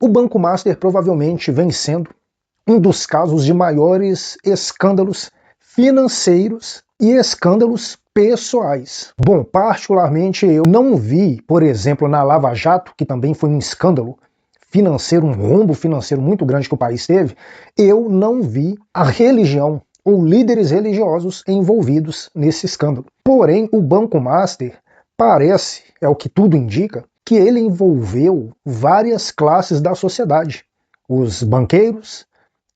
O Banco Master provavelmente vem sendo um dos casos de maiores escândalos financeiros e escândalos pessoais. Bom, particularmente eu não vi, por exemplo, na Lava Jato, que também foi um escândalo financeiro, um rombo financeiro muito grande que o país teve, eu não vi a religião ou líderes religiosos envolvidos nesse escândalo. Porém, o Banco Master parece, é o que tudo indica, que ele envolveu várias classes da sociedade. Os banqueiros,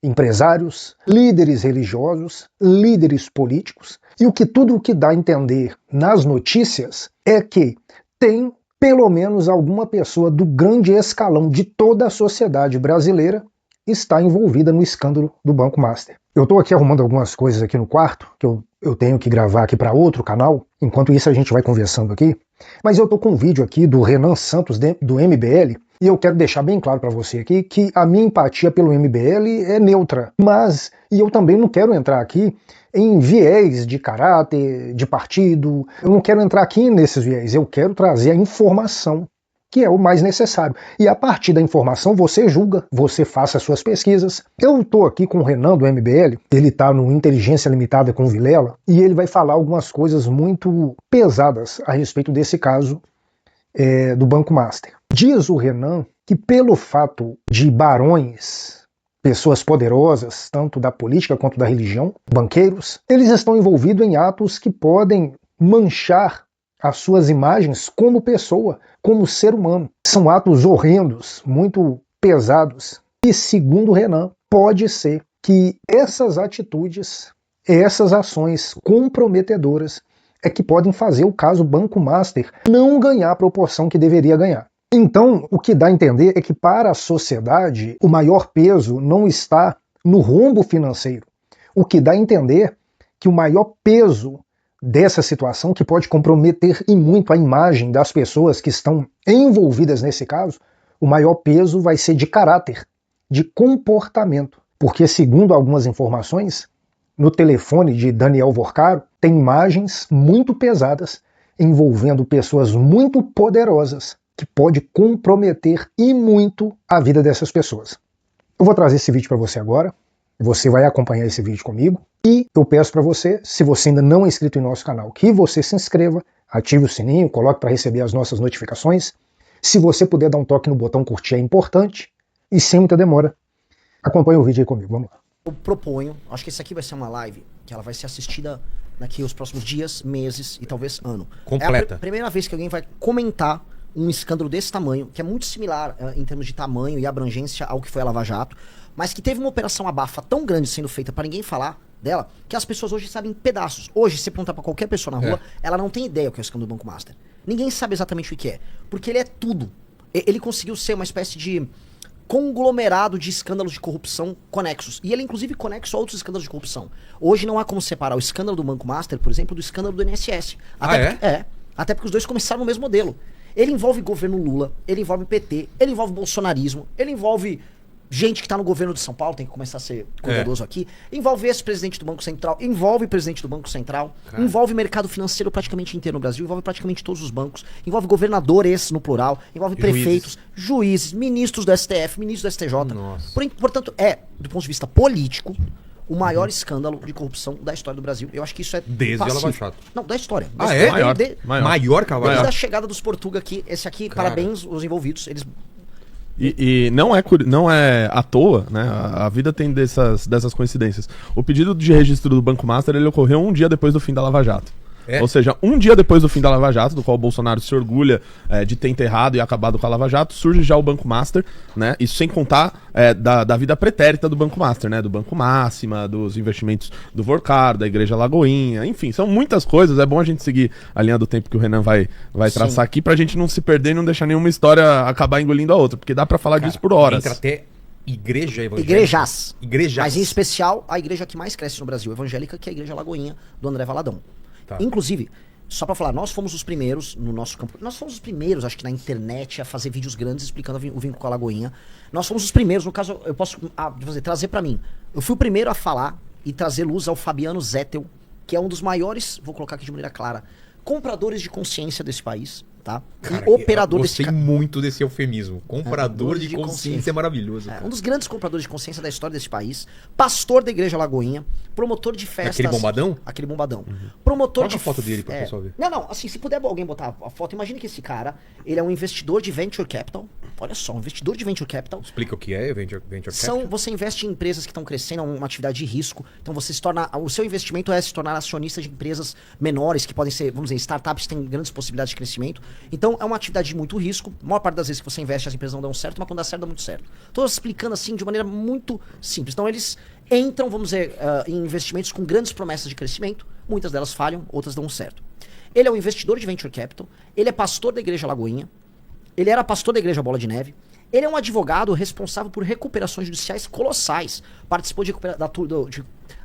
empresários, líderes religiosos, líderes políticos. E tudo o que dá a entender nas notícias é que tem pelo menos alguma pessoa do grande escalão de toda a sociedade brasileira está envolvida no escândalo do Banco Master. Eu estou aqui arrumando algumas coisas aqui no quarto, que eu tenho que gravar aqui para outro canal, enquanto isso a gente vai conversando aqui, mas eu estou com um vídeo aqui do Renan Santos, do MBL, e eu quero deixar bem claro para você aqui que a minha empatia pelo MBL é neutra, e eu também não quero entrar aqui em viés de caráter, de partido, eu não quero entrar aqui nesses viés, eu quero trazer a informação, que é o mais necessário. E a partir da informação você julga, você faça as suas pesquisas. Eu estou aqui com o Renan do MBL, ele está no Inteligência Limitada com o Vilela, e ele vai falar algumas coisas muito pesadas a respeito desse caso do Banco Master. Diz o Renan que pelo fato de barões, pessoas poderosas, tanto da política quanto da religião, banqueiros, eles estão envolvidos em atos que podem manchar as suas imagens como pessoa, como ser humano. São atos horrendos, muito pesados. E segundo Renan, pode ser que essas atitudes, essas ações comprometedoras é que podem fazer o caso Banco Master não ganhar a proporção que deveria ganhar. Então, o que dá a entender é que para a sociedade o maior peso não está no rombo financeiro. O que dá a entender que o maior peso dessa situação, que pode comprometer e muito a imagem das pessoas que estão envolvidas nesse caso, o maior peso vai ser de caráter, de comportamento. Porque, segundo algumas informações, no telefone de Daniel Vorcaro, tem imagens muito pesadas envolvendo pessoas muito poderosas que pode comprometer e muito a vida dessas pessoas. Eu vou trazer esse vídeo para você agora, você vai acompanhar esse vídeo comigo, e eu peço para você, se você ainda não é inscrito em nosso canal, que você se inscreva, ative o sininho, coloque para receber as nossas notificações. Se você puder dar um toque no botão curtir é importante, e sem muita demora, acompanhe o vídeo aí comigo, vamos lá. Eu proponho, acho que esse aqui vai ser uma live que ela vai ser assistida daqui aos próximos dias, meses e talvez ano. Completa. É a primeira vez que alguém vai comentar um escândalo desse tamanho, que é muito similar em termos de tamanho e abrangência ao que foi a Lava Jato, mas que teve uma operação abafa tão grande sendo feita para ninguém falar dela, que as pessoas hoje sabem pedaços. Hoje, se você perguntar pra qualquer pessoa na rua, ela não tem ideia o que é o escândalo do Banco Master. Ninguém sabe exatamente o que é, porque ele é tudo. Ele conseguiu ser uma espécie de conglomerado de escândalos de corrupção conexos. E ele, inclusive, conexo a outros escândalos de corrupção. Hoje não há como separar o escândalo do Banco Master, por exemplo, do escândalo do INSS. Até porque os dois começaram no mesmo modelo. Ele envolve governo Lula, ele envolve PT, ele envolve bolsonarismo, ele envolve gente que tá no governo de São Paulo, tem que começar a ser cuidadoso aqui, envolve ex-presidente do Banco Central, envolve presidente do Banco Central, envolve mercado financeiro praticamente inteiro no Brasil, envolve praticamente todos os bancos, envolve governadores no plural, envolve prefeitos, juízes, ministros do STF, ministros do STJ. Portanto, do ponto de vista político, o maior escândalo de corrupção da história do Brasil. Eu acho que isso é desde a Lava Jato. Não, da história. Maior que a Lava Jato? Desde a chegada dos Portuga aqui, esse aqui, parabéns os envolvidos, eles... E não é à toa, né? A vida tem dessas coincidências. O pedido de registro do Banco Master ele ocorreu um dia depois do fim da Lava Jato. Ou seja, um dia depois do fim da Lava Jato, do qual o Bolsonaro se orgulha de ter enterrado e acabado com a Lava Jato, surge já o Banco Master, né? Isso sem contar da vida pretérita do Banco Master, né? Do Banco Máxima, dos investimentos do Vorcaro, da Igreja Lagoinha, enfim, são muitas coisas. É bom a gente seguir a linha do tempo que o Renan vai traçar aqui pra gente não se perder e não deixar nenhuma história acabar engolindo a outra, porque dá pra falar disso por horas. Entra até igreja evangélica. Igrejas. Mas em especial a igreja que mais cresce no Brasil evangélica, que é a Igreja Lagoinha, do André Valadão. Tá. Inclusive, só pra falar, nós fomos os primeiros no nosso campo. Nós fomos os primeiros, acho que na internet, a fazer vídeos grandes explicando o vínculo com a Lagoinha. Nós fomos os primeiros, no caso, eu posso trazer pra mim. Eu fui o primeiro a falar e trazer luz ao Fabiano Zettel, que é um dos maiores, vou colocar aqui de maneira clara, compradores de consciência desse país. Tá? Cara, E operador eu desse gostei muito desse eufemismo. Comprador de consciência é maravilhoso. Um dos grandes compradores de consciência da história desse país. Pastor da Igreja Lagoinha. Promotor de festas. Aquele bombadão? Aquele bombadão. Promotor Coloca de a foto dele pra pessoal ver. Não, assim, se puder alguém botar a foto, imagine que esse cara, ele é um investidor de venture capital. Olha só, um investidor de venture capital. Explica o que é venture capital. Você investe em empresas que estão crescendo, é uma atividade de risco. Então você se torna. O seu investimento é se tornar acionista de empresas menores, que podem ser, vamos dizer, startups que têm grandes possibilidades de crescimento. Então é uma atividade de muito risco. A maior parte das vezes que você investe, as empresas não dão certo, mas quando dá certo, dá muito certo. Estou explicando assim de maneira muito simples. Então eles entram, vamos dizer, em investimentos com grandes promessas de crescimento. Muitas delas falham, outras dão certo. Ele é um investidor de venture capital. Ele é pastor da Igreja Lagoinha. Ele era pastor da Igreja Bola de Neve. Ele é um advogado responsável por recuperações judiciais colossais. Participou de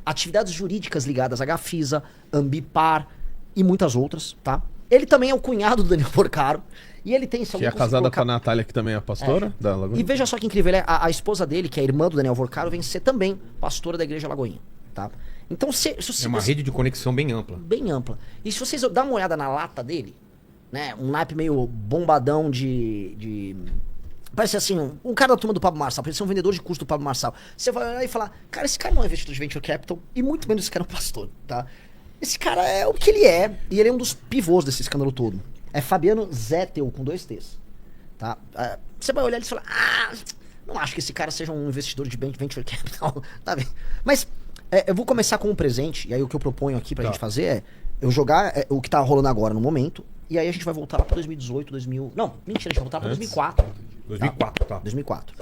atividades jurídicas ligadas à Gafisa, Ambipar e muitas outras, tá? Ele também é o cunhado do Daniel Porcaro. E ele tem... Que é casada com a Natália, que também é pastora da Lagoinha. E veja só que incrível, a esposa dele, que é a irmã do Daniel Porcaro, vem ser também pastora da Igreja Lagoinha, tá? Então, é uma rede de conexão bem ampla. Bem ampla. E se vocês dão uma olhada na lata dele, né? Um naipe meio bombadão de... Parece assim, um cara da turma do Pablo Marçal, parece ser um vendedor de curso do Pablo Marçal. Você vai olhar e falar, cara, esse cara não é investidor de venture capital, e muito menos esse cara é um pastor, tá? Esse cara é o que ele é, e ele é um dos pivôs desse escândalo todo. É Fabiano Zettel, com 2 T's. Tá? Você vai olhar e falar, não acho que esse cara seja um investidor de venture capital. Tá bem. Mas eu vou começar com um presente, e aí o que eu proponho aqui pra gente fazer é eu jogar o que tá rolando agora no momento, e aí a gente vai voltar lá pra 2018, 2000... Não, mentira, a gente vai voltar pra 2004. 2004, tá. 2004.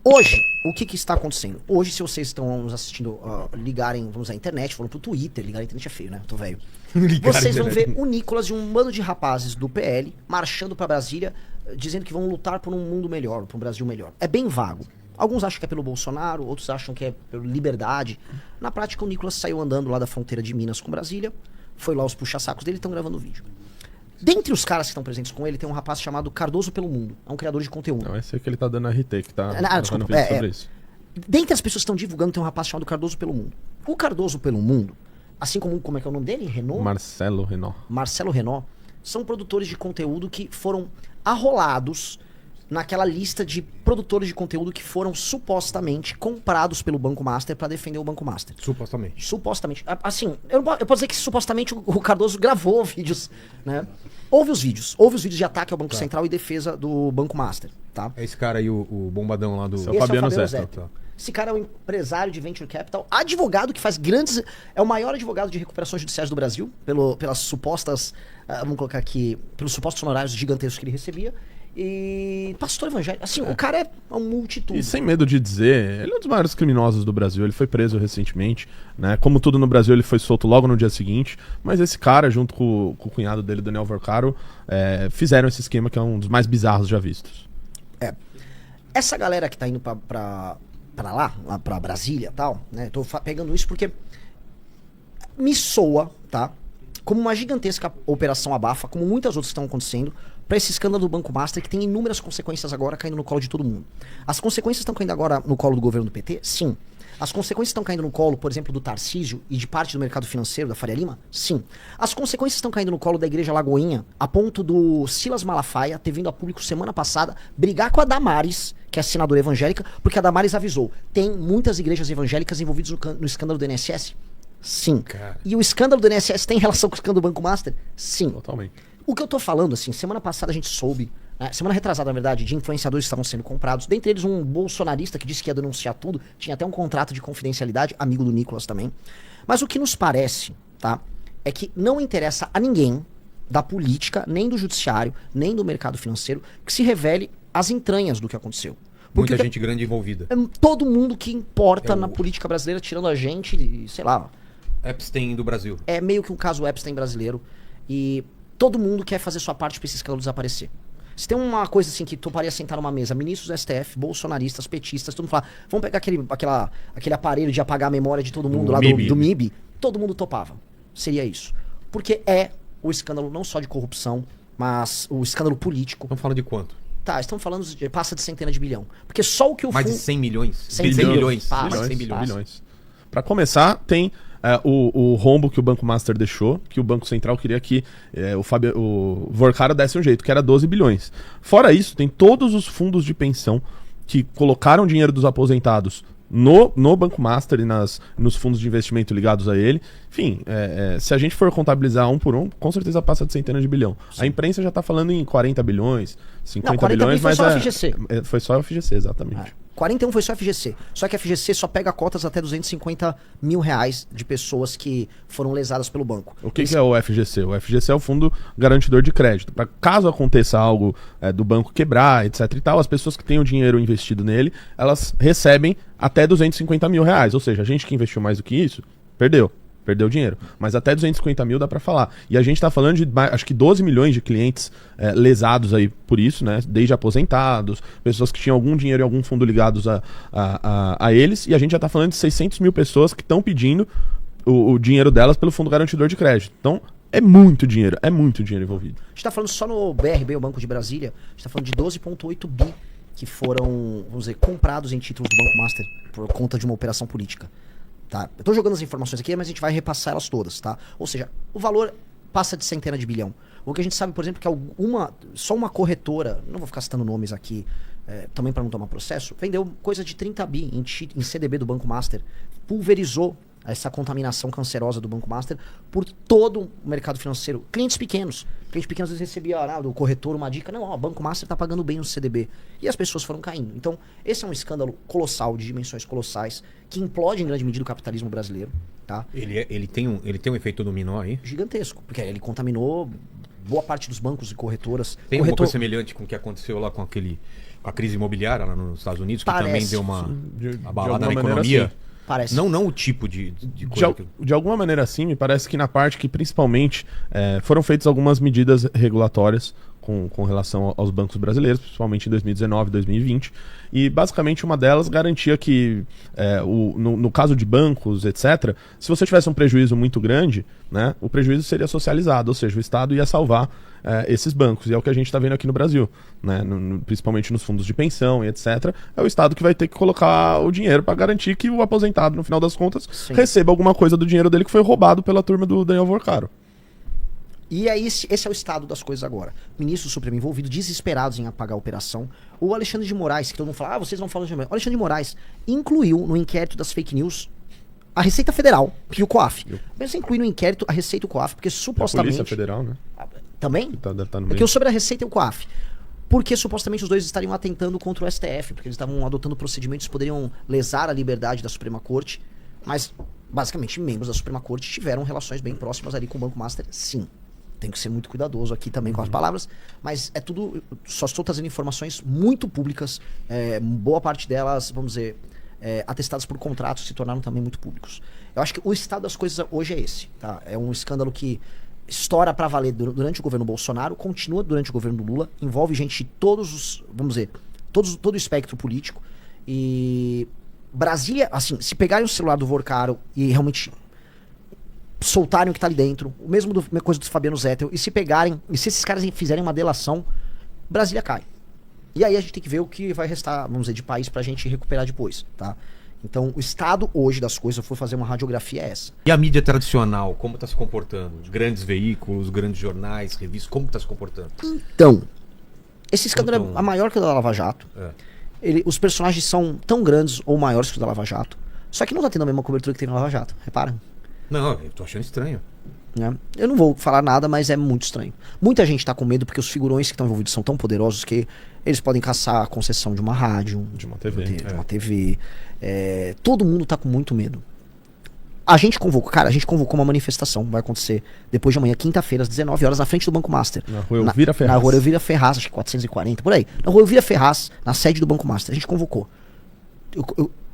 Hoje, o que está acontecendo? Hoje, se vocês estão nos assistindo, ligarem, vamos à internet, foram pro Twitter, ligar a internet é feio, né? Tô velho. Vocês vão ver o Nicolas e um bando de rapazes do PL marchando pra Brasília, dizendo que vão lutar por um mundo melhor, por um Brasil melhor. É bem vago. Alguns acham que é pelo Bolsonaro, outros acham que é pela liberdade. Na prática, o Nicolas saiu andando lá da fronteira de Minas com Brasília, foi lá os puxa-sacos dele e estão gravando o vídeo. Dentre os caras que estão presentes com ele, tem um rapaz chamado Cardoso pelo Mundo. É um criador de conteúdo. Não, esse é que ele tá dando RT, que tá desculpa, vídeo sobre isso. Dentre as pessoas que estão divulgando, tem um rapaz chamado Cardoso pelo Mundo. O Cardoso pelo Mundo, assim como é que é o nome dele? Renault? Marcelo Renault. Marcelo Renault. São produtores de conteúdo que foram arrolados naquela lista de produtores de conteúdo que foram supostamente comprados pelo Banco Master para defender o Banco Master. Supostamente. Supostamente. Assim, eu posso dizer que supostamente o Cardoso gravou vídeos, né? Houve os vídeos de ataque ao Banco Central e defesa do Banco Master, tá? É esse cara aí, o bombadão lá do... Esse Fabiano Zettel. Esse cara é um empresário de venture capital, advogado que faz grandes... É o maior advogado de recuperações judiciais do Brasil, pelas supostas... vamos colocar aqui... Pelos supostos honorários gigantescos que ele recebia. E pastor evangélico. Assim, o cara é um multitude. E sem medo de dizer, ele é um dos maiores criminosos do Brasil. Ele foi preso recentemente, né? Como tudo no Brasil, ele foi solto logo no dia seguinte. Mas esse cara, junto com o cunhado dele, Daniel Porcaro, fizeram esse esquema que é um dos mais bizarros já vistos. Essa galera que tá indo pra lá pra Brasília e tal, né? Tô pegando isso porque me soa, tá? Como uma gigantesca operação abafa, como muitas outras que estão acontecendo, para esse escândalo do Banco Master, que tem inúmeras consequências agora caindo no colo de todo mundo. As consequências estão caindo agora no colo do governo do PT? Sim. As consequências estão caindo no colo, por exemplo, do Tarcísio e de parte do mercado financeiro, da Faria Lima? Sim. As consequências estão caindo no colo da Igreja Lagoinha, a ponto do Silas Malafaia ter vindo a público semana passada brigar com a Damares, que é a senadora evangélica, porque a Damares avisou, tem muitas igrejas evangélicas envolvidas no escândalo do INSS? Sim. Cara. E o escândalo do INSS tem relação com o escândalo do Banco Master? Sim. Totalmente. O que eu tô falando, assim, semana passada a gente soube, semana retrasada, na verdade, de influenciadores que estavam sendo comprados, dentre eles um bolsonarista que disse que ia denunciar tudo, tinha até um contrato de confidencialidade, amigo do Nicolas também. Mas o que nos parece, tá, é que não interessa a ninguém da política, nem do judiciário, nem do mercado financeiro, que se revele as entranhas do que aconteceu. Porque muita gente grande envolvida. Todo mundo que importa na política brasileira, tirando a gente, sei lá... Epstein do Brasil. É meio que um caso Epstein brasileiro. E todo mundo quer fazer sua parte pra esse escândalo desaparecer. Se tem uma coisa assim que toparia sentar numa mesa, ministros do STF, bolsonaristas, petistas, todo mundo falar, vamos pegar aquele aparelho de apagar a memória de todo mundo lá do MIB, todo mundo topava. Seria isso. Porque é o escândalo não só de corrupção, mas o escândalo político. Estamos falando de quanto? Tá, estamos falando passa de centena de bilhão. Porque só o que o mais de 100 milhões? 100 bilhões. Passa. 100 bilhões. Pra começar, tem o rombo que o Banco Master deixou, que o Banco Central queria que o Vorkaro desse um jeito, que era 12 bilhões. Fora isso, tem todos os fundos de pensão que colocaram dinheiro dos aposentados no Banco Master e nos fundos de investimento ligados a ele. Enfim, se a gente for contabilizar um por um, com certeza passa de centenas de bilhão.Sim. A imprensa já está falando em 40 bilhões, 50 bilhões, mas foi só a FGC. Foi só a FGC, exatamente. 41 foi só a FGC. Só que a FGC só pega cotas até R$250 mil de pessoas que foram lesadas pelo banco. O que é o FGC? O FGC é o Fundo Garantidor de Crédito. Pra caso aconteça algo do banco quebrar, etc e tal, as pessoas que têm o dinheiro investido nele, elas recebem até R$250 mil. Ou seja, a gente que investiu mais do que isso, perdeu dinheiro. Mas até 250 mil dá pra falar. E a gente tá falando de, acho que 12 milhões de clientes lesados aí por isso, né? Desde aposentados, pessoas que tinham algum dinheiro e algum fundo ligados a eles. E a gente já tá falando de 600 mil pessoas que estão pedindo o dinheiro delas pelo Fundo Garantidor de Crédito. Então, é muito dinheiro envolvido. A gente tá falando só no BRB, o Banco de Brasília, a gente tá falando de 12,8 bi que foram, vamos dizer, comprados em títulos do Banco Master por conta de uma operação política. Tá? Eu tô jogando as informações aqui, mas a gente vai repassar elas todas, tá? Ou seja, o valor passa de centena de bilhão. O que a gente sabe, por exemplo, que só uma corretora, não vou ficar citando nomes aqui, também para não tomar processo, vendeu coisa de 30 bi em CDB do Banco Master, pulverizou essa contaminação cancerosa do Banco Master por todo o mercado financeiro. Clientes pequenos às vezes recebiam do corretor uma dica, não, o Banco Master tá pagando bem o CDB. E as pessoas foram caindo. Então, esse é um escândalo colossal, de dimensões colossais, que implode em grande medida o capitalismo brasileiro. Tá? Ele tem um efeito dominó aí? Gigantesco, porque ele contaminou boa parte dos bancos e corretoras. Tem uma coisa semelhante com o que aconteceu lá com a crise imobiliária lá nos Estados Unidos, que também deu uma abalada na economia? Assim. Parece. Não o tipo de coisa. De alguma maneira, sim, me parece que na parte que principalmente foram feitas algumas medidas regulatórias com relação aos bancos brasileiros, principalmente em 2019 e 2020. E basicamente uma delas garantia que, no caso de bancos, etc., se você tivesse um prejuízo muito grande, né, o prejuízo seria socializado, ou seja, o Estado ia salvar esses bancos. E é o que a gente está vendo aqui no Brasil, né, principalmente nos fundos de pensão e etc. É o Estado que vai ter que colocar o dinheiro para garantir que o aposentado, no final das contas, sim, receba alguma coisa do dinheiro dele que foi roubado pela turma do Daniel Vorkaro. E aí, esse é o estado das coisas agora. Ministro do Supremo envolvido, desesperados em apagar a operação. O Alexandre de Moraes, que todo mundo fala, vocês não falam de Alexandre de Moraes, incluiu no inquérito das fake news a Receita Federal e o COAF. Mas incluiu no inquérito a Receita e o COAF, porque supostamente... A Polícia Federal, né? Também? Tá no meio. Porque eu sobre a Receita e o COAF. Porque supostamente os dois estariam atentando contra o STF, porque eles estavam adotando procedimentos que poderiam lesar a liberdade da Suprema Corte, mas basicamente membros da Suprema Corte tiveram relações bem próximas ali com o Banco Master, sim. Tem que ser muito cuidadoso aqui também com as palavras, mas é tudo, só estou trazendo informações muito públicas, boa parte delas, vamos dizer, atestadas por contratos, se tornaram também muito públicos. Eu acho que o estado das coisas hoje é esse, tá? É um escândalo que estoura pra valer durante o governo Bolsonaro, continua durante o governo do Lula, envolve gente de todos os, vamos dizer, todo o espectro político, e Brasília, assim, se pegarem o celular do Vorkaro e realmente soltarem o que tá ali dentro, o mesmo coisa do Fabiano Zettel, e se esses caras fizerem uma delação, Brasília cai. E aí a gente tem que ver o que vai restar, vamos dizer, de país pra gente recuperar depois, tá? Então, o estado hoje das coisas, eu for fazer uma radiografia, é essa. E a mídia tradicional, como tá se comportando? Grandes veículos, grandes jornais, revistas, como tá se comportando? Então, esse escândalo é maior que o da Lava Jato. Os personagens são tão grandes ou maiores que o da Lava Jato, só que não tá tendo a mesma cobertura que tem na Lava Jato, repara. Não, eu tô achando estranho. Eu não vou falar nada, mas é muito estranho. Muita gente tá com medo porque os figurões que estão envolvidos são tão poderosos que eles podem caçar a concessão de uma rádio, de uma TV. Todo mundo tá com muito medo. A gente convocou uma manifestação, vai acontecer depois de amanhã, quinta-feira, às 19 horas, na frente do Banco Master. Na rua Elvira Ferraz. Na rua Elvira Ferraz, acho que 440, por aí. Na rua Elvira Ferraz, na sede do Banco Master. A gente convocou.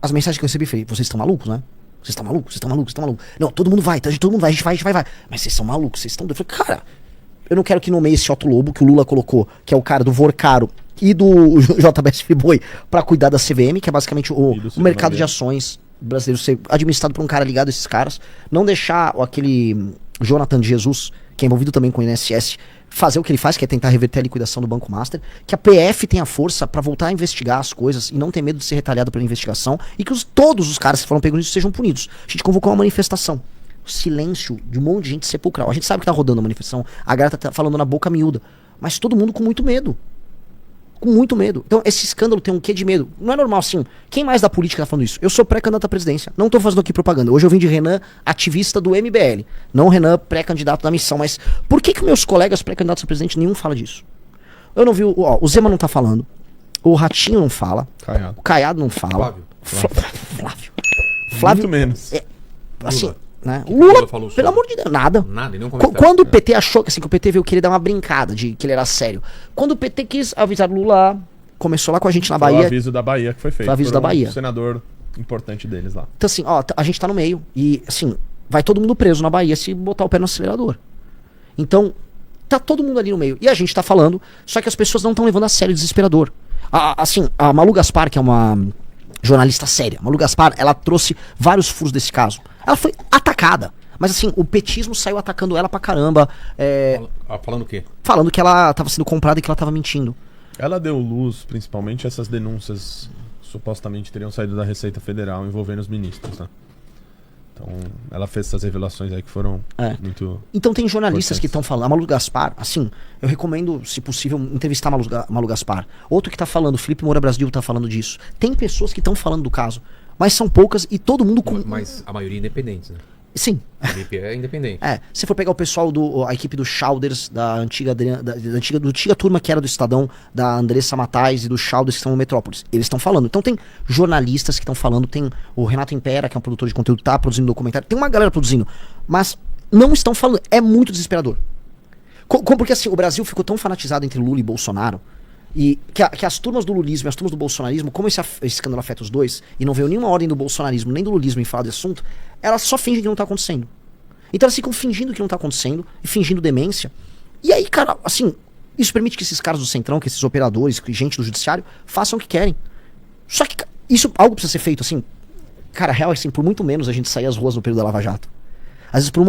As mensagens que eu recebi, falei, vocês estão malucos, né? Vocês estão malucos? Não, todo mundo vai, a gente vai. Mas vocês são malucos, vocês estão... Eu falei, cara, eu não quero que nomeie esse Otto Lobo, que o Lula colocou, que é o cara do Vorkaro e do JBS Friboi, pra cuidar da CVM, que é basicamente o mercado de ações brasileiro ser administrado por um cara ligado a esses caras. Não deixar aquele Jonathan de Jesus, que é envolvido também com o INSS, fazer o que ele faz, que é tentar reverter a liquidação do Banco Master, que a PF tenha força pra voltar a investigar as coisas e não ter medo de ser retalhado pela investigação, e que todos os caras que foram pegos nisso sejam punidos. A gente convocou uma manifestação. silêncio de um monte de gente sepulcral. A gente sabe que tá rodando a manifestação, a galera tá falando na boca miúda, mas todo mundo com muito medo. Com muito medo. Então, esse escândalo tem um quê de medo? Não é normal assim. Quem mais da política tá falando isso? Eu sou pré-candidato à presidência. Não tô fazendo aqui propaganda. Hoje eu vim de Renan, ativista do MBL. Não Renan, pré-candidato da missão. Mas por que meus colegas pré-candidatos a presidente nenhum fala disso? Eu não vi. O Zema não tá falando. O Ratinho não fala. Caiado. O Caiado não fala. Flávio. Flávio. Muito menos. Assim, né? Lula falou pelo amor de Deus, nada. Nada, nem quando o PT achou que, assim, que o PT veio querer dar uma brincada, de que ele era sério. Quando o PT quis avisar o Lula, começou lá com a gente na Bahia. Foi o aviso da Bahia que foi feito. Foi o aviso da Bahia. Um senador importante deles lá. Então assim, ó, a gente tá no meio. E assim, vai todo mundo preso na Bahia se botar o pé no acelerador. Então, tá todo mundo ali no meio. E a gente tá falando, só que as pessoas não estão levando a sério, desesperador. Assim, a Malu Gaspar, que é uma jornalista séria, Malu Gaspar, ela trouxe vários furos desse caso. Ela foi atacada. Mas assim, o petismo saiu atacando ela pra caramba. Falando o quê? Falando que ela tava sendo comprada e que ela tava mentindo. Ela deu luz, principalmente, essas denúncias supostamente teriam saído da Receita Federal envolvendo os ministros, né? Então, ela fez essas revelações aí que foram muito... Então tem jornalistas que estão falando. A Malu Gaspar, assim, eu recomendo, se possível, entrevistar a Malu Gaspar. Outro que tá falando, Felipe Moura Brasil tá falando disso. Tem pessoas que estão falando do caso, mas são poucas e todo mundo... Mas a maioria independentes, né? Sim. A equipe é independente. Se for pegar o pessoal a equipe do Chalders, da antiga turma que era do Estadão, da Andressa Matais e do Chalders que estão no Metrópolis, eles estão falando. Então tem jornalistas que estão falando, tem o Renato Impera, que é um produtor de conteúdo, tá produzindo documentário, tem uma galera produzindo, mas não estão falando, é muito desesperador. Porque assim, o Brasil ficou tão fanatizado entre Lula e Bolsonaro, e que as turmas do lulismo e as turmas do bolsonarismo, como esse escândalo afeta os dois, e não veio nenhuma ordem do bolsonarismo nem do lulismo em falar de assunto, elas só fingem que não tá acontecendo. Então elas ficam fingindo que não tá acontecendo, e fingindo demência. E aí, cara, assim, isso permite que esses caras do Centrão, que esses operadores, que gente do judiciário, façam o que querem. Só que isso, algo precisa ser feito, assim, cara, real, assim, por muito menos a gente sair às ruas no período da Lava Jato. Às vezes por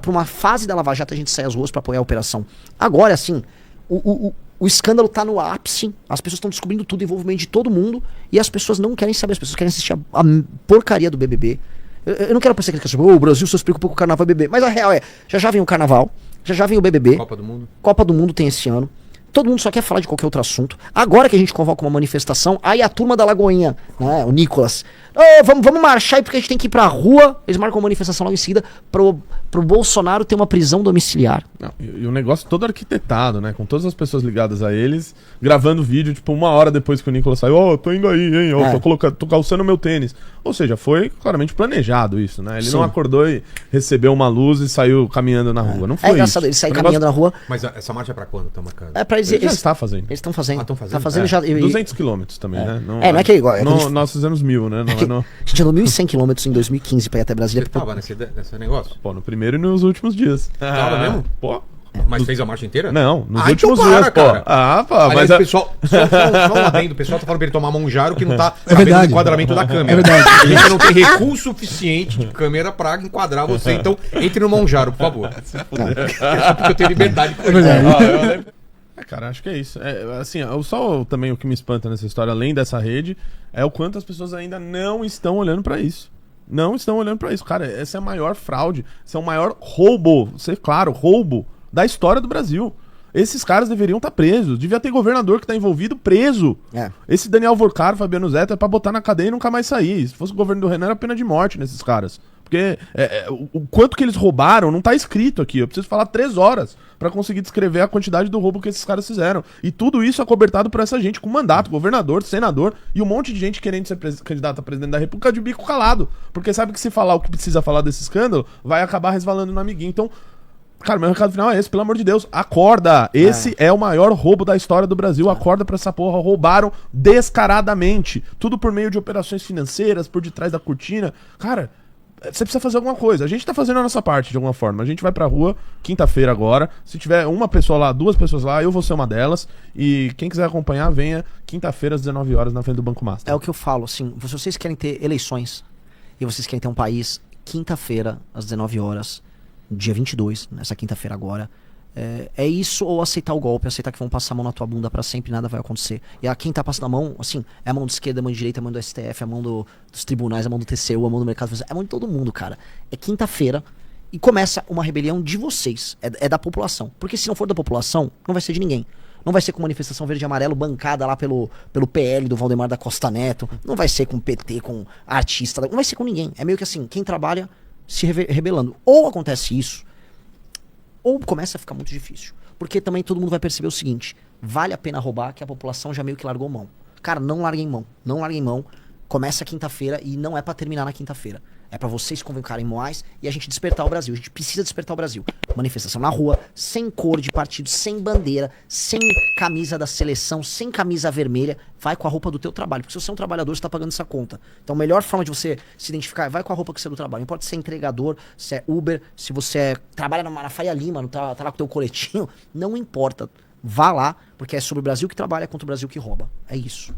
uma fase da Lava Jato a gente sai às ruas pra apoiar a operação. Agora, assim, o escândalo tá no ápice, as pessoas estão descobrindo tudo, o envolvimento de todo mundo, e as pessoas não querem saber, as pessoas querem assistir a porcaria do BBB. Eu não quero parecer que o Brasil só se preocupa com o carnaval e BBB, mas a real é, já vem o carnaval, já vem o BBB. Copa do Mundo tem esse ano. Todo mundo só quer falar de qualquer outro assunto. Agora que a gente convoca uma manifestação, aí a turma da Lagoinha, né, o Nicolas, vamos marchar aí porque a gente tem que ir pra rua. Eles marcam uma manifestação logo em seguida pro Bolsonaro ter uma prisão domiciliar. Não, e o negócio todo arquitetado, né? Com todas as pessoas ligadas a eles, gravando vídeo, tipo, 1 hora depois que o Nicolas saiu, tô indo aí, hein? Tô calçando meu tênis. Ou seja, foi claramente planejado isso, né? Ele não acordou e recebeu uma luz e saiu caminhando na rua. Não foi engraçado, ele sair caminhando na rua. Mas essa marcha é pra quando? Tá marcando? Ele já está fazendo. Eles estão fazendo. Estão fazendo? Tá fazendo já. 200 quilômetros também, né? Não é que é igual. Nós fizemos 1000, né? A gente andou 1.100 quilômetros em 2015 pra ir até Brasília. Você tava nesse negócio? Pô, no primeiro e nos últimos dias. Tava mesmo? Pô. Mas fez a marcha inteira? Não, nos últimos dias, pô. Aliás, mas o pessoal, só um adendo, o pessoal tá falando pra ele tomar Monjaro que não tá sabendo o enquadramento da câmera. É verdade. A gente não tem recurso suficiente de câmera pra enquadrar você, então entre no Monjaro, por favor. Só porque eu tenho liberdade de verdade. Cara, acho que é isso. Assim, só também o que me espanta nessa história, além dessa rede, é o quanto as pessoas ainda não estão olhando pra isso. Não estão olhando pra isso. Cara, essa é a maior fraude, esse é o maior roubo, roubo da história do Brasil. Esses caras deveriam estar presos. Devia ter governador que está envolvido preso. Esse Daniel Vorcaro, Fabiano Zeta, é pra botar na cadeia e nunca mais sair. Se fosse o governo do Renan, era pena de morte nesses caras. Porque o quanto que eles roubaram não tá escrito aqui. Eu preciso falar 3 horas pra conseguir descrever a quantidade do roubo que esses caras fizeram. E tudo isso acobertado por essa gente com mandato, governador, senador e um monte de gente querendo ser candidato a presidente da República de bico calado. Porque sabe que se falar o que precisa falar desse escândalo, vai acabar resvalando no amiguinho. Então, cara, meu recado final é esse, pelo amor de Deus, acorda. Esse é o maior roubo da história do Brasil. Acorda pra essa porra. Roubaram descaradamente. Tudo por meio de operações financeiras, por detrás da cortina. Cara, você precisa fazer alguma coisa. A gente tá fazendo a nossa parte de alguma forma. A gente vai pra rua quinta-feira agora. Se tiver uma pessoa lá, 2 pessoas lá, eu vou ser uma delas. E quem quiser acompanhar, venha quinta-feira às 19 horas na frente do Banco Master. É o que eu falo, assim, se vocês querem ter eleições e vocês querem ter um país, quinta-feira às 19 horas, dia 22, nessa quinta-feira agora, é isso ou aceitar o golpe, aceitar que vão passar a mão na tua bunda pra sempre e nada vai acontecer. E a quem tá passando a mão, assim, é a mão de esquerda, a mão de direita, a mão do STF, a mão dos tribunais, a mão do TCU, a mão do mercado financeiro, é a mão de todo mundo, cara. É quinta-feira E começa uma rebelião de vocês, é da população. Porque se não for da população, não vai ser de ninguém. Não vai ser com manifestação verde e amarelo bancada lá pelo PL do Valdemar da Costa Neto. Não vai ser com PT, com artista. Não vai ser com ninguém. É meio que assim, quem trabalha se rebelando. Ou acontece isso, ou começa a ficar muito difícil. Porque também todo mundo vai perceber o seguinte, vale a pena roubar que a população já meio que largou mão. Cara, não larguem mão. Não larguem mão. Começa quinta-feira e não é pra terminar na quinta-feira. É pra vocês convocarem mais e a gente despertar o Brasil. A gente precisa despertar o Brasil. Manifestação na rua, sem cor de partido, sem bandeira, sem camisa da seleção, sem camisa vermelha. Vai com a roupa do teu trabalho. Porque se você é um trabalhador, você tá pagando essa conta. Então a melhor forma de você se identificar é vai com a roupa que você é do trabalho. Não importa se é entregador, se é Uber, se você trabalha na Faria Lima, tá lá com o teu coletinho. Não importa. Vá lá, porque é sobre o Brasil que trabalha contra o Brasil que rouba. É isso.